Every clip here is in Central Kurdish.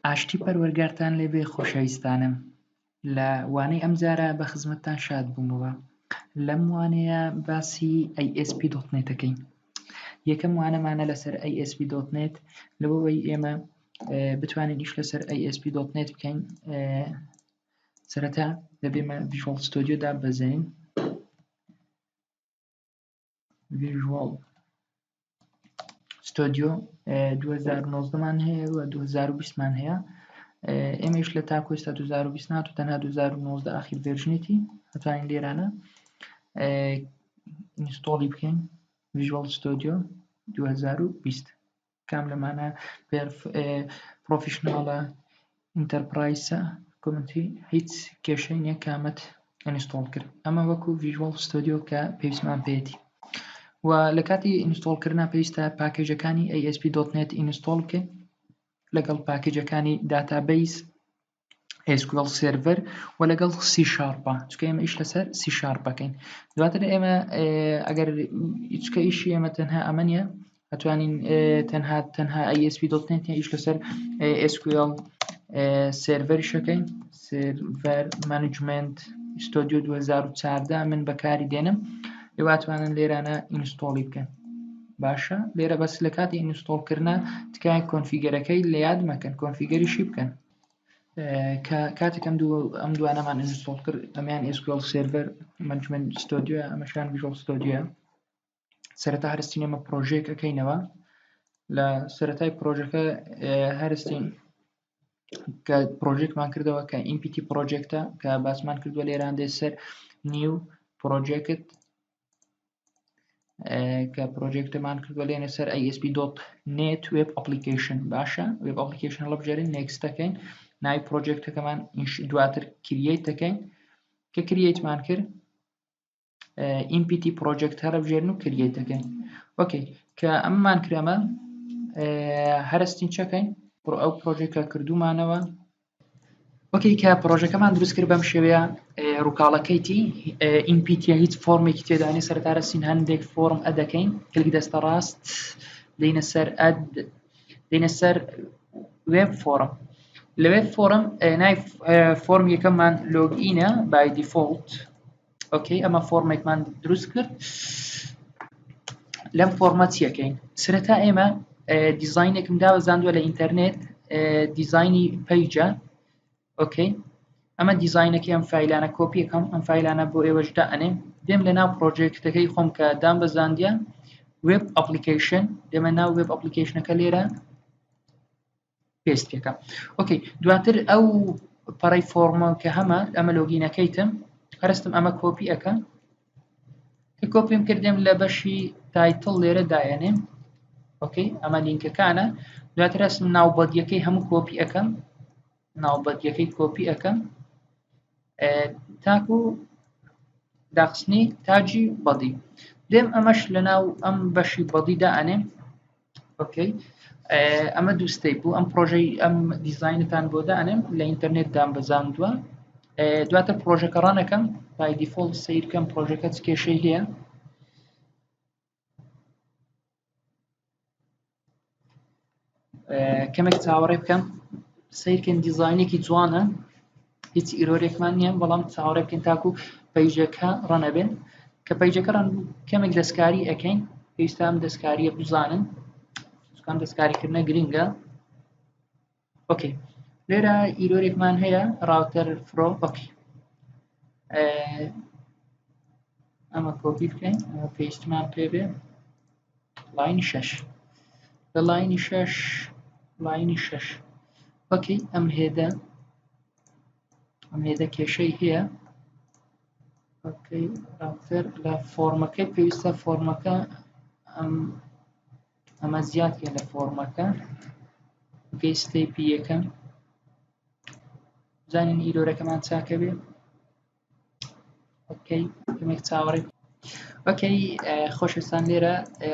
ئاشتی پەروەردگارتان لێبێ خۆشەویستانم. لە وانەی ئەم جارە بە خزمەتتان شاد بوومەوە. لەم وانەیە باسی ASP.NET دەکەین. یەکەم وانەمانە لەسەر ASP.NET لەوەی ئێمە بتوانین ئیش لەسەر ASP.NET بکەین. سەرەتا دەبێمە ڤیژوال ستودیۆ دابەزێنین. ڤیژوال ستودیۆ 2019 مان هەیە و 2020 مان هەیە. ئێمەش لە تاکو ئێستا 2020 نات و تەنها 2019 ئاخیر ڤێرژنێتی هەتوانین لێرانە ئینستۆڵی بکەین. ڤیژوال ستودیۆ 2020 کام لەمانە پرۆفیشناڵە، ئینتەرپرایسە، کۆمنتی، هیچ کێشەی نییە کامەت ئینستۆڵ کرد. ئەمە وەکو ڤیژوال ستودیۆ کە پێویستمان پێێتی و لە کاتی ئینستۆڵکردنا پێویستە پاکێجەکانی ASP.NET ئینستۆڵ بکەین لەگەڵ پاکێجەکانی داتا بەیس، SQL سێرڤەر و لەگەڵ C# چکە ئێمە ئیش لەسەر C# بکەین. دواتر ئێمە ئەگەر هیچکە ئیشی ئێمە تەنها ئەمە نیە، ئەتوانین تەنها ASP.NET ئیش لەسەر SQL سێرڤەریشەکەین. سێرڤەر مانجمنت ستودیۆ 2014 من بەکاری دێنم، لێواتوانن لێرانە ئینستۆڵی بکەن. باشە، لێرە بەس لە کاتی ئینستۆڵکردنا تکایە کۆنفیگەرەکەی لە یاد مەکەن، کۆنفیگەریشی بکەن. کاتێک ئەم دوانەمان ئینستۆڵ کرد، ئەمیان SQL سێرڤەر مانجمنت ستودیۆ، ئەمەشان ڤیژوال ستودیۆ. سەرەتا هەرستین ئێمە پرۆژەیەک ئەەکەینەوە. لە سەرەتای پرۆژەکە هەرستین کە پرۆژێکمان کردەوە کە MPT پرۆجێکتە کە باسمان کردووە لێران دێ سەر نیو پرۆجێکت کە پرۆجێکتمان کردووە لێنە سەر ASP.NET وێب ئەپلیکیشن. باشە، وێب ئەپلیکیشن هەڵە بژێرین، نێکست دەکەین، ناوی پرۆجێکتەکەمان دواتر کریەیت دەکەین. کە کریەیتمان کرد MPT پرۆجێکت هەرە بژێرن و کریەیت دەکەین. ئۆکەی، کە ئەممان کرامە هەرستین چەکەین ئەو پرۆژێکە کردومانەوە. وەکی کە پرۆژەکەمان دروست کرد بەم شێوەیە ڕووکاڵەکەیتی MPT هیچ فۆرمێکی تێدانی سەرتارەستین هەندێک فۆرم ئەدەکەین، کلیک دەستە ڕاست دەینە سەر ئەد، دەینە سەر وێب فۆرم. لە وێب فۆرم ناوی فۆرم یەکەممان لۆگینە بای دیفۆڵت. ئۆکەی، ئەمە فۆرمێکمان دروست کرد. لەم فۆرمە چیەکەین؟ سەرەتا ئێمە دیزاینێکم داوەزاندووە لە ئینتەرنێت، دیزاینی پەیجە. ئۆکەی، ئەمە دیزاینەکەی ئەم فایلانە کۆپی یەکەم، ئەم فایلانە بۆ ئێوەشدا ئەنێم، دێم لە ناو پرۆجێکتەکەی خۆم کە دام بەزاندیە وێب ئەپلیکیشن، دێمە ناو وێب ئەپلیکیشنەکە لێرە پێست پێکەم. ئۆکەی، دواتر ئەو پەڕەی فۆرمە کە هەمە ئەمە لۆگینەکەیتم، هەرستم ئەمە کۆپی ئەەکەم. کە کۆپیم کردم لە بەشی تایتڵ لێرە دایەنێم. ئۆکەی، ئەمە لینکەکانە. دواتر هەستم ناوبەدیەکەی هەموو کۆپی ئەەکەم، ناوبەدیەکەی کۆپی ئەەکەم تاکو داخستنی تاجی بەدی. دێم ئەمەش لە ناو ئەم بەشی بەدیدا ئەنێم. ئۆکەی، ئەمە دووستەی بوو. ئەم پرۆژەی ئەم دیزاینتان بۆ دانێم لە ئینتەرنێت دام بەزاندووە. دواتر پرۆژەکە ڕانەکەم، بای دیفۆڵت سیرکەم پرۆژەکە چ کێشەی هەیە. کەمێک چاوەڕێ بکەم، سیرکەن دیزاینێکی جوانە، هیچ ئیرۆرێکمان نییە، بەڵام چاوەڕێ بکەین تاکو پەیجەکە ڕەنەبێن. کە پەیجەکە ڕەن کەمێک دەستکاری ئەەکەین، پێویستە ئەم دەستکاریە بزانن، چکەم دەستکاریکردنە گرینگە. ئۆکەی، لێرە ئیرۆرێکمان هەیە، راوتەر فرۆ. ئۆکەی، ئەمە کۆپی بکەین، ئەمە پێویستمان پێبێ لاینی 6 لە لاینی 6 لاینی 6. ئۆکەی، ئەم هێدە کێشەی هەیە. ئۆکەی، راوتەر لە فۆرمەکەی پێویستە فۆرمەکە ئەمە زیادکە لە فۆرمەکە. ئۆکەی، ستێپی یەکەم بزانین ئیرۆرەکەمان چاکە بێ. ئۆکەی، کەمێک چاوەڕێ. ئۆکەی، خۆشەویستان، لێرە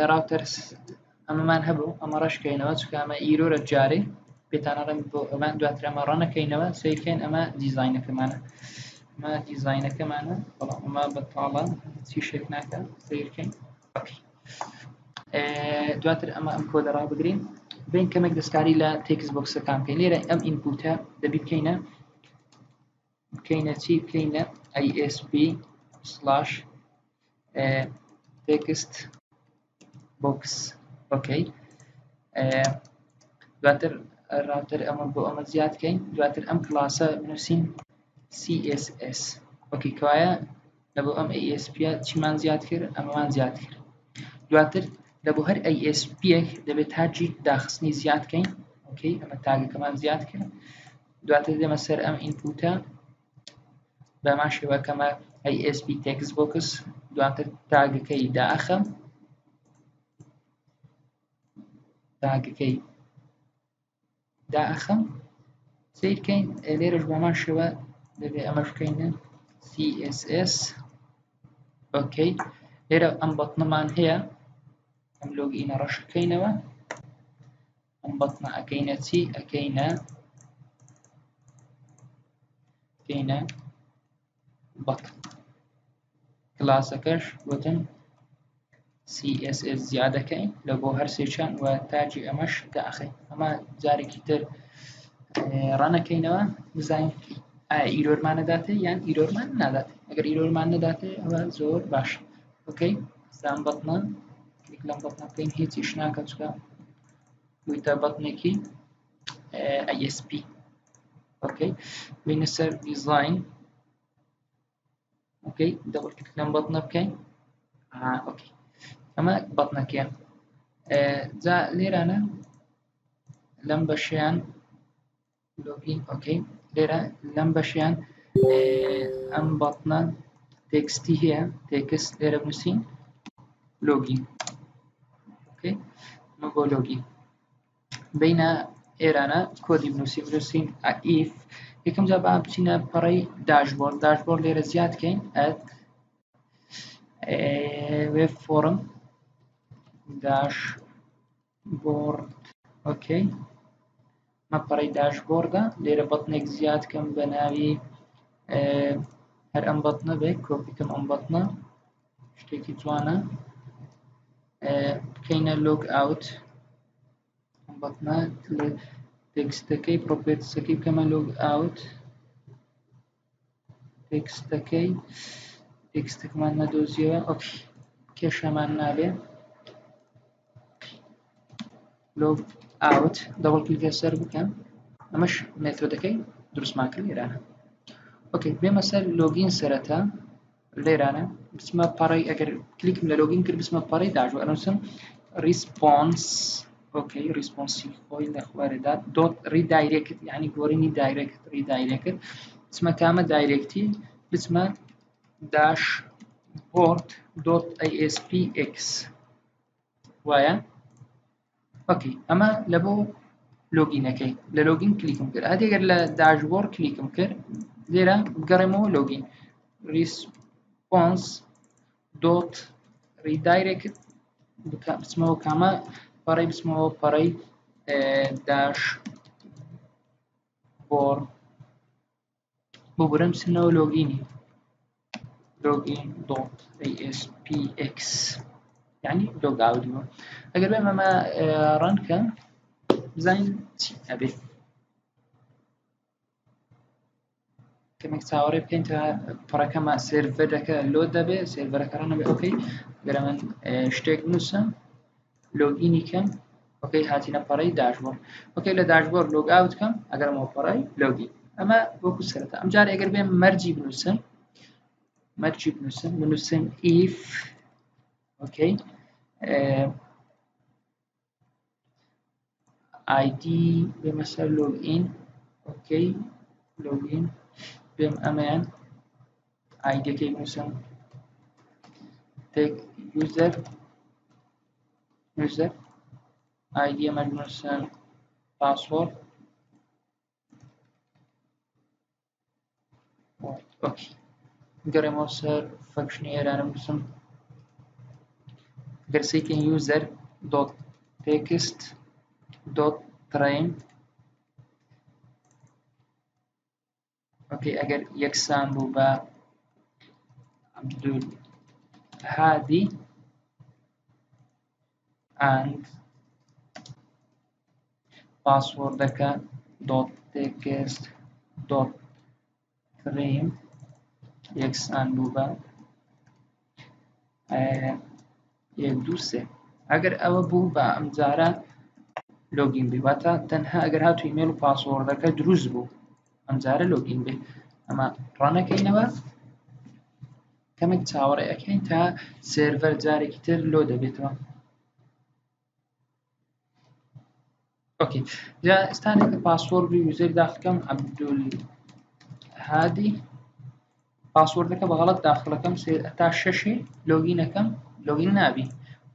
راوتەر ئەمەمان هەبوو، ئەمە ڕەشکەینەوە چکە ئەمە ئیرۆرە جارێ پێتانەڕێن بۆ ئەمان. دواتر ئەمە ڕەنەکەینەوە، سیرکەین ئەمە دیزاینەکەمانە، ئەمە دیزاینەکەمانە، بەڵام ئەمە بەتاڵە چی شێک ناکە، سیرکەین. دواتر ئەمە ئەم کۆدە ڕابگرین، بین کەمێک دەستکاری لە تێکس بۆکسەکان بکەین لێرە ئەم ئینپوتە دەبی بکەینە چی بکەینە ASP سلاش تێکست بۆکس ئۆکەی دواتر ڕاوتر ئەمە بۆ ئەمە زیادکەین دواتر ئەم کلاسە بنووسین CSS ئۆکەی کەوایە لە بۆ ئەم ASP چیمان زیاد کرد ئەمەمان زیاد کرد دواتر لە بۆ هەر ASP-ێک دەبێت تاجی داخستنی زیادکەین ئۆکەی ئەمە تاگەکەمان زیاد کرد دواتر دێمە سەر ئەم ئینپوتە بەمان شێوە کەمە ASP تێکست بۆکس دواتر تاگەکەی داخەم سیرکەین لێرەش بەمان شێوە دەبێت ئەمەش بکەینە CSS ئۆکەی لێرە ئەم بەتنەمان هەیە ئەم لۆگینە ڕەشەکەینەوە ئەم بەتنە ئەکەینە چی ئەکەینە بەتن کلاسەکەش وتن CSS زیادەکەین لە بۆ هەر سێچان و تاجی ئەمەش داخەین ئەمە جارێکی تر ڕانەکەینەوە بزانین ئایا ئیرۆرمان نەداتێ یان ئیرۆرمان ناداتێ ئەگەر ئیرۆرمان نەداتێ ئەوە زۆر باش ئۆکەی سام بەتنە کلیک لەم بەتنە بکەین هیچیش ناکە چکە ویتە بەتنێکی ASP ئۆکەی بینە سەر دیزاین ئۆکەی دەبڵ کلیک لەم بەتنە بکەین ئۆکەی ئەمە بەتنەکەیە جا لێرانە لەم بەشیان لۆگین ئۆکەی لێرە لەم بەشیان ئەم بەتنە تێکستی هەیە تێکست لێرە بنووسین لۆگین ئۆکەی ئەمە بۆ لۆگین بینە ئێرانە کۆدی بنووسین ئیف یەکەم جا با بچینە پەڕەی داشبۆرد لێرە زیادکەین وێب فۆرم داشبۆرد ئۆکەی مە پەڕەی داشبۆردە لێرە بەتنێک زیادکەم بە ناوی هەر ئەم بەتنە بێت کۆپیکەم ئەم بەتنە شتێکی جوانە بکەینە لۆگ ئاوت ئەم بەتنە تێکستەکەی پرۆپێتسەکەی بکەمە لۆگ ئاوت تێکستەکەمان نەدۆزیەوە ئۆکەی کێشەمان نابێ لۆگ ئاوت دەبڵ کلیکە سەر بکەم ئەمەش مێتۆدەکەی دروستمان کرد لێرانە ئۆکەی بێمە سەر لۆگین سەرەتا لێرانە بچمە پەڕەی ئەگەر کلیکم لە لۆگین کرد بچمە پەڕەی داشبۆرد ئەنووسم ریسپۆنس ئۆکەی ریسپۆنسی خۆی لە خوارەدا دۆت ریدایرێکت یعنی گۆڕینی ریدایرێکت بچمە کامە دایرێکتی بچمە داشبۆرد دۆت ASPX وایە ئۆکەی ئەمە لە بۆ لۆگینەکەی لە لۆگین کلیکم کرد هەدێگەر لە داشبۆرد کلیکم کرد لێرە بگەڕێمەوە لۆگین ریسپۆنس دۆت ریدایرێکت بچمەوە کامە پەڕەی بچمەوە پەڕەی داشبۆرد بۆ بورەم بچنەوە لۆگینی لۆگین دۆت ASPX یعنی لۆگ ئاوتیوە ئەگەر بێم ئەمە ڕەنکە بزانین چی ئەبێت کەمێک چاوەڕێ بکەین تا پڕەکەمە سێرڤەرەکە لۆ دەبێت سێرڤەرەکە ڕەنەبێ ئۆکەی گەر من شتێک بنووسم لۆگینی کەم ئۆکەی هاتینە پەڕەی داشبۆرد ئۆکەی لە داشبۆرد لۆگ ئاوت کەم ئەگەرمەوە پەڕەی لۆگین ئەمە وەکو سەرەتا ئەم جارە ئەگەر بێم مەرجی بنووسم ئیف ئۆکەی ID بێمە سەر لۆگئین ئۆکەی لۆگین بێم ئەمەیان ئایدەکەی بنووسم تێک یوزەر ID ئەمە بنووسم پاسوۆرد ئۆکەی گەڕێمەوە سەر فەنکشنی ئێرانە بنووسم گەرسەیکەین یوزەر دۆت تێکست dot train اوكي اگر یەکسان بوو بە عەبدولهادی and پاسوردەکە dot text dot frame یەکسان بوو بە 1 2 3 ئەگەر ئەوە بوو بە ئەم جارە لۆگین بێ واتە تەنها ئەگەر هاتو ئیمێل و پاسوردەکە دروست بوو ئەم جارە لۆگین بێ ئەمە ڕانەکەینەوە کەمێک چاوەڕێ ئەەکەین تا سێرڤەر جارێکی تر لۆ دەبێتەوە. اوكي جا استانێکە پاسوردی یوزەر داخلەکەم عەبدولهادی پاسوردەکە بەغەڵەت داخلەکەم تا 6 لۆگینەکەم لۆگین نابی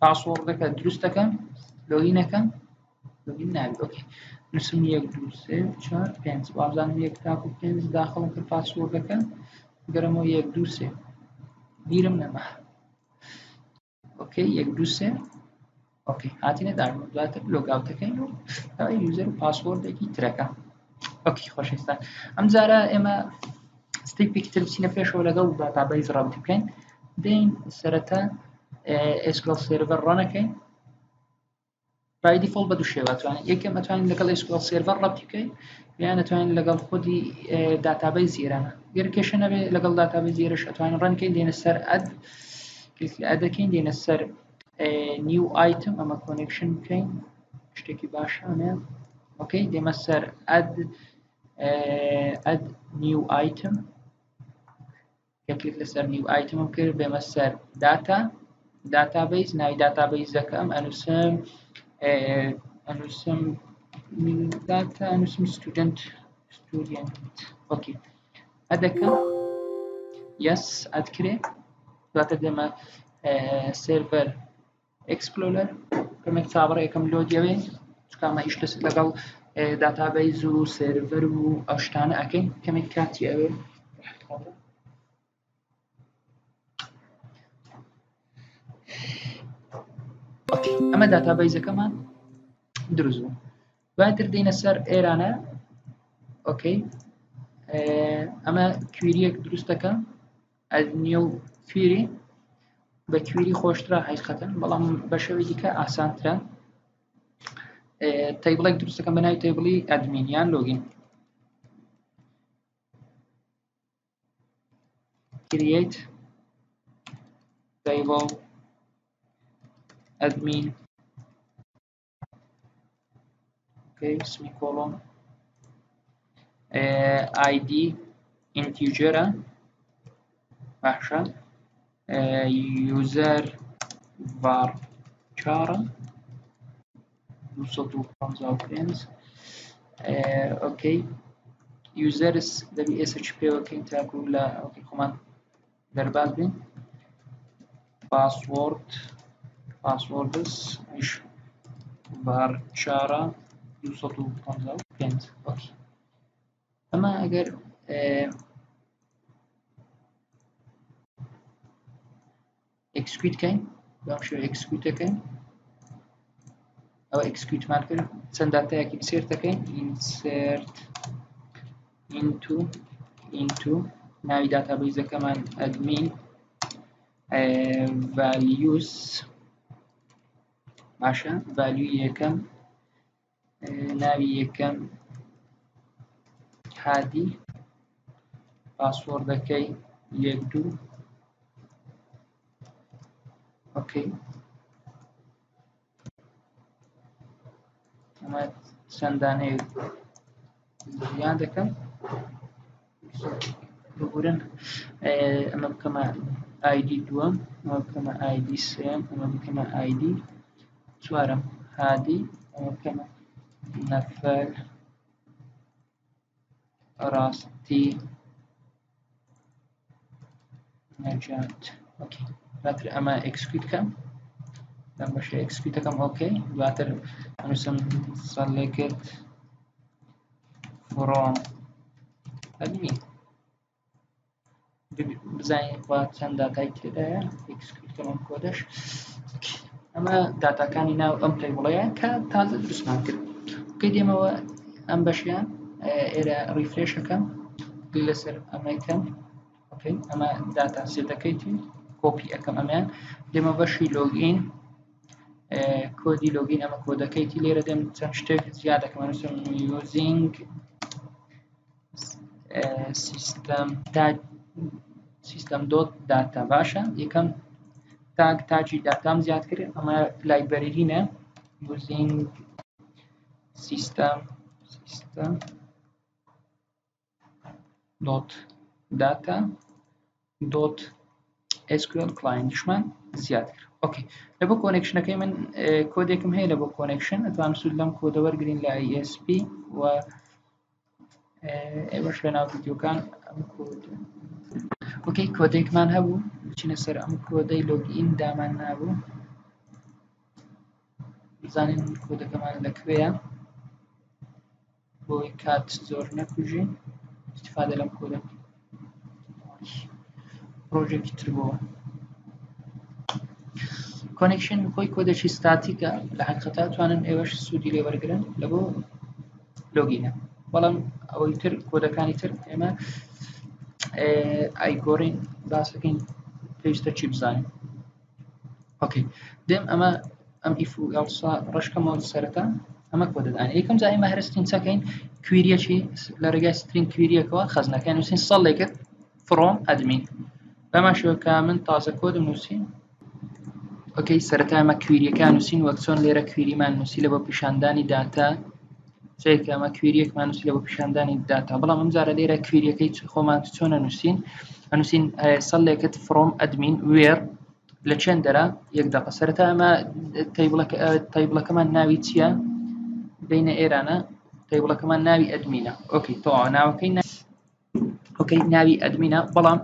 پاسوردەکە دروستەکەم لۆگینەکەم لۆگین نابی. اوكی نووسم 1 2 3 4 5 وابزانم 1 تاکو 5 داخلم کرد پاسوردەکە گەرەمەوە 1 2 3 بیرم نەما. اوكی 1 2 3 اوكی هاتینە دارم دواتر لۆگاوتەکەین و یوزەر و پاسوردێکی ترەکە. اوكی خۆشەویستان ئەم جارە ئێمە ستێپێکی تر بچینە پێشەوە لەگەڵ داتابەیز ڕابطی بکەین دێین سەرەتا SQL سێرڤەر ڕانەکەین بای دیفۆڵت بە دوو شێوە یەکەم ئەتوانین لەگەڵ SQL سێرڤەر ڕابطی بکەین یان ئەتوانین لەگەڵ خودی داتابەیز زیرانە گەر کێشە نەبێ لەگەڵ داتابەیز زیرەش ئەتوانین ڕەنکەین دێنە سەر ئەدەکەین دێنە سەر new item ئەمە کۆنێکشن بکەین شتێکی باشانە. اوكي دێمە سەر add new item کلیک لەسەر new item کرد بێمە سەر database ناوی database-ەکەم ئەنووسم data ئەنووسم student اوكي ئەدەکەم yes ئەد کرێ دواتر دێمە server explorer کەمێک چاوەڕێ یەکەم لۆ دیەوێ چکامە ئیش لەگەڵ داتابەیز و سێرڤەر و ئەو شتانە ئەکەین کەمێک کاتی ئەوێ. ئەمە داتابەیزەکەمان دروست بوو دواتر دێنە سەر ئێرانە. اوكی ئەمە کوێریەک دروست دەکەم ئەدنیو کوێری بە کوێری خۆشترە حقیقەتەن بەڵام بە شێوەی دیکە ئاسانترە تەیبڵێک دروست دەکەم بە ناوی تەیبڵی ئەدمین یان لۆگین create table admin اوكي semicolon id integer باشە user var 4 255 اوكي users دەبی shp وەکەین تاکو لە اوكي کۆماند دەرباز بین passwords ish var 4 255 اوكي ئەمە ئەگەر execute کەین بەم شێوە execute دەکەین ئەوە executeمان کرد چەند داتایەکی insert دەکەین insert into ناوی داتابەیزەکەمان admin values باشە value یەکەم ناوی یەکەم هادی پاسوردەکەی 1 2 اوكي ئەمە چەندانەیە زیان دەکەم بگورن ئەمە بکەمە ID دووەم ئەمە بکەمە ID سێم ئەمە بکەمە ID چوارەم هادی ئەمە بکەمە نەفەر ڕاستی نەجات. اوكي دواتر ئەمە execute کەم لەم بەشە execute دەکەم اوكي دواتر ئەنووسم select from admin بزانین وا چەند داتای تێدایە execute کەم کۆدەش. ئەمە داتاکانی ناو ئەم تەیبڵەیە کە تازە دروستمان کرد. اوكي دێمەوە ئەم بەشیان ئێرە ریفرێش ئەەکەم لەسەر ئەمەکەم اوكي ئەمە داتا سێتەکەیتی کۆپی ئەەکەم ئەمیان دێمە بەشی لۆگین کۆدی لۆگین ئەمە کۆدەکەیتی لێرە دێم چەند شتێک زیاد دەکەم یوزینگ سیستەم دۆت داتا باشە یەکەم تاجی داتام زیاد کرد ئەمە لایبرەرینە یوزینگ سیستەم dot data dot SQL clientشمان زیاد کرد. اوکی لەبۆ کۆنێکشنەکەی من کۆدێکم هەیە لەبۆ کۆنێکشن ئەتوانم سوود لەم کۆدە وەرگرین لە ISP و ئێوەش لە ناو ڤیدیۆکان ئەم کۆد اوکی کۆدێکمان هەبوو بچینە سەر ئەم کۆدەی لۆگین دامان نابوو بزانین کۆدەکەمان لەکوێیە بۆی کات زۆر نەکوژین استفادە لەم کۆدە پرۆژێکی تر بووە کۆنێکشن خۆی کۆدێکی ستاتیکە لە حقیقەتا توانن ئێوەش سوودی لێ وەرگرن لەبۆ لۆگینە بەڵام ئەوەی تر کۆدەکانی تر ئێمە ئایگۆڕین باسەکەین پێویستە چی بزانین اوکی دێم ئەمە ئەم ئیف و ئێڵسا ڕشکەمەوە سەرەتا ئەمە کۆدەدانێت یەکەم جا ئێمە هەرستین چەکەین کویریەکی لە ڕێگای سترینگ کویریەکەوە خەزنەکەی نووسین سەڵێ کرد فڕۆم ئەدمین بەما شێوەکە من تازە کۆدم نووسین اوکی سەرەتا ئەمە کویریەکان نووسین وەک چۆن لێرە کویریمان نووسی لە بۆ پیشاندانی داتا چێکە ئەمە کویریەکمان نووسی لە بۆ پیشاندانی داتا بەڵام ئەم جارە لێرە کویریەکەی خۆمان چۆنە نووسین ئەنووسین سەڵێکت فڕۆم ئەدمین وێر لە چەند دەرە یەک دقە سەرەتا ئەمە تەیبڵەکەمان ناوی چییە بینە ئێرانە تەیبڵەکەمان ناوی ئەدمینە اوکی تەواو ناوەکەی اوکی ناوی ئەدمینە بەڵام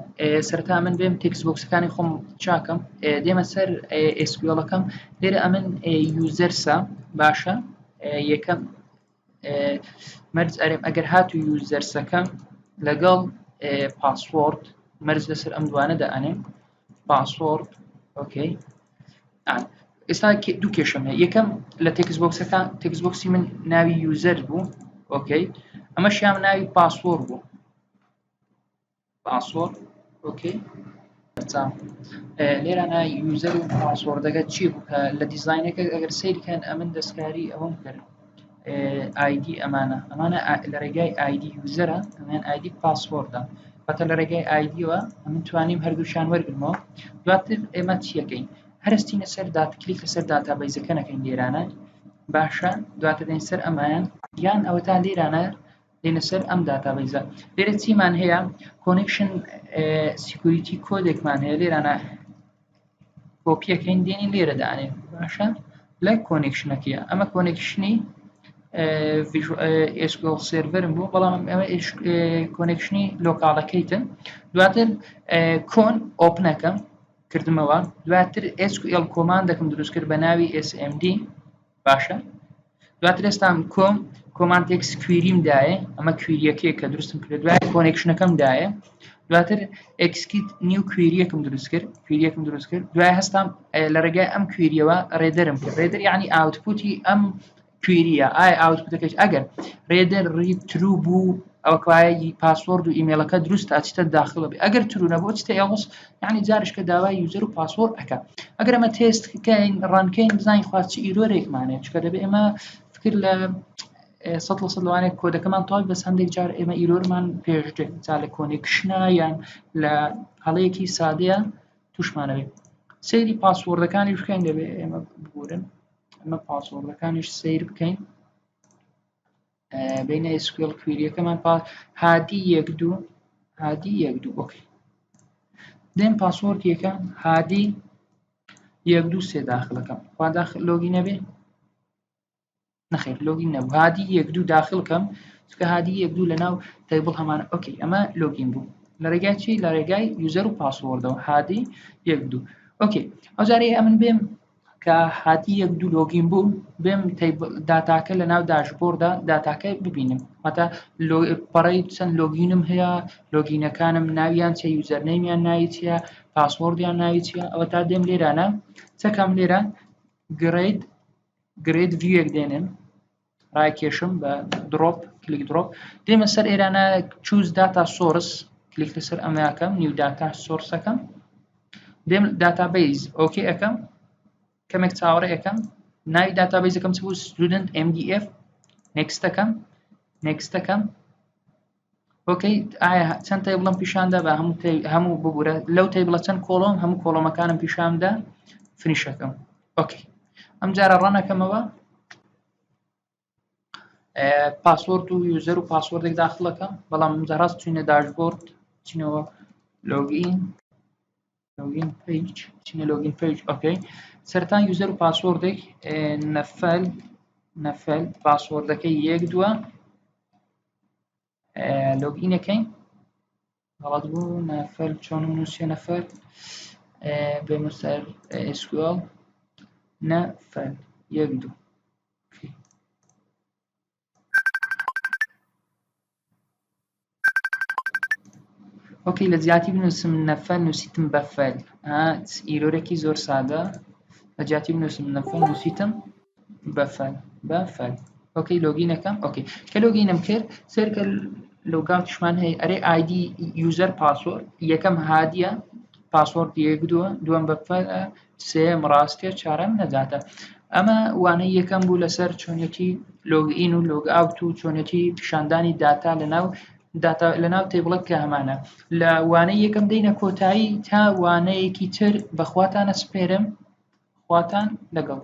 سەرەتا من بێم تێکس بۆکسەکانی خۆم چاکەم دێمە سەر SQLەکەم لێرە ئەمن یوزەرسە باشە یەکەم مەرج ئەرێم ئەگەر هاتو یوزەرسەکەم لەگەڵ پاسوۆرد مەرج لەسەر ئەم دوانە دەئەنێم پاسوۆرد اوکی ئێستا دوو کێشەم هەیە یەکەم لە تێکس بۆکسی من ناوی یوزەر بوو اوکی ئەمەشیان ناوی پاسوۆرد بوو پاسوۆرد اوکی لێرانە یوزەر و پاسوۆردەکە چی بوو کە لە دیزاینەکە ئەگەر سیرکەن ئەمن دەستکاری ئەوەم کرد آیدی ئەمانە لە ڕێگای آیدی یوزەرە ئەمان آیدی پاسوۆردە بەتە لە ڕێگای آیدیەوە ئەمن توانیم هەردووشان وەرگرمەوە دواتر ئێمە چیەکەین هەرستینە سەر کلیک لەسەر داتا بەیزەکە نەکەین لێرانە باشە دواتر دێن سەر ئەمایان یان ئەوە تا لێرانە دێنە سەر ئەم داتا بەیزە لێرە چیمان هەیە کۆنێکشن سیکوریتی کۆدێکمان هەیە لێرانە کۆپیەکەین دێنین لێرە دانێ باشە لە کۆنێکشنەکەیە ئەمە کۆنێکشنی SQL سێرڤەرم بوو بەڵام ئەمە کۆنێکشنی لۆکاڵەکەیتن دواتر کۆن ئۆپنەکەم کردمەوە دواتر SQL کۆماندەکەم دروست کرد بە ناوی SMD باشە دواتر ئێستام کۆمانتێکس کویریم دایە ئەمە کویریەکەیە کە دروستم کرد دوای کۆنێکشنەکەم دایە دواتر ئەکسکیت نیو کویریەکەم دروست کرد دوای هەستام لە ڕێگای ئەم کویریەوە ڕێدەرم کرد ڕێدەر یعنی ئاوتپوتی ئەم کویریە ئایا ئاوتپوتەکەش ئەگەر ڕێدەر ڕید ترو بوو ئەوە کەوایە پاسوۆرد و ئیمێلەکە دروستە ئەچتە داخڵە بێ ئەگەر ترو نەبوو چتە ئێڵس یعنی جارش کە داوای یوزەر و پاسوۆرد ئەکە ئەگەر ئەمە تێستکەین ڕانکەین بزانین خواچی ئیرۆرێکمانێت چکە دەبێت ئێمە فکر لە 100% لەوانەیە کۆدەکەمان تاوی بەس هەندێک جار ئێمە ئیرۆرمان پێشدێت جا لە کۆنێکشنە یان لە هەڵەیەکی سادەیە توشمانەوێت سەیری پاسوۆردەکانی بکەین دەبێت ئێمە بگورن ئەمە پاسوۆردەکانیش سیر بکەین بینە SQL کویریەکەمان هادی 1 2 اوکی دێم پاسوۆرد یەکەم هادی 1 2 3 داخلەکەم خوا داخل لۆگینە بێ نەخێر لۆگین نەبوو هادی 1 2 داخلکەم چکە هادی 1 2 لەناو تەیبڵ هەمانە اوکی ئەمە لۆگین بوو لە ڕێگای چی لە ڕێگای یوزەر و پاسوۆردەوە هادی 1 2 اوکی ئەوجارەیە ئەمن بێم کە هاتی 1 2 لۆگین بوو بێم داتاکە لە ناو داشبۆردا داتاکە ببینم واتە پەڕەی چەند لۆگینم هەیە لۆگینەکانم ناویان چە یوزەرنەیمیان ناوی چیە پاسوۆردیان ناوی چیە ئەوە تا دێم لێرانە چەکەم لێرە گرێد ڤیوێک دێنن ڕاکێشم بە دڕۆپ کلیک دڕۆپ دێمە سەر ئێرانە چوز داتا سۆرس کلیک لەسەر ئەمەکەم نیو داتا سۆرسەکەم دێم داتا بەیس ئۆکی ئەەکەم کەمێک چاوەڕێ یەکەم ناوی داتابیزەکەم چ بوو student mdf نێکستەکەم ئۆکەی ئایا چەند تێبڵم پیشاندا بە هەموو ببوورە لەو تێبڵە چەند کۆڵۆم هەموو کۆڵۆمەکانم پیشاندا فنیشەکەم ئۆکەی ئەم جارە ڕەنەکەمەوە پاسوۆرد و یوزەر و پاسوۆردێک داخڵەکەم بەڵام ئەمجاڕاست چوینە داشبۆرد چینەوە لۆگین پەیج چینە لۆگین پەیج ئۆکەی سەرەتا یوزەر و پاسوۆردێک نەفەل پاسوۆردەکەی 1 2 لۆگینەکەین غەڵەت بوو نەفەل چۆنم نووسیە نەفەل بێمە سەر SQL نەفەل 1 2 ئۆکەی لە زیاتی بنووسم نەفەل نووسیتم بەفەل ئیرۆرێکی زۆر سادە لە جیاتی بنووسم نەفەل نووسیتم بەفەل ئۆکەی لۆگینەکەم ئۆکەی کە لۆگینم کرد سەرکە لۆگاوتشمان هەیە ئەرێ ئایدی یوزەر پاسوۆرد یەکەم هادیە پاسوۆرد 1 2 دووەم بەفەلە سێم ڕاستیە چارەم نەجاتە ئەمە وانەی یەکەم بوو لەسەر چۆنیەتی لۆگئین و لۆگئاوت و چۆنیەتی پیشاندانی داتا لەناو تێبڵێک کە هەمانە لە وانەی یەکەم دەینە کۆتایی تا وانەیەکی تر بەخواتانە سپێرم خواتان لەگەڵ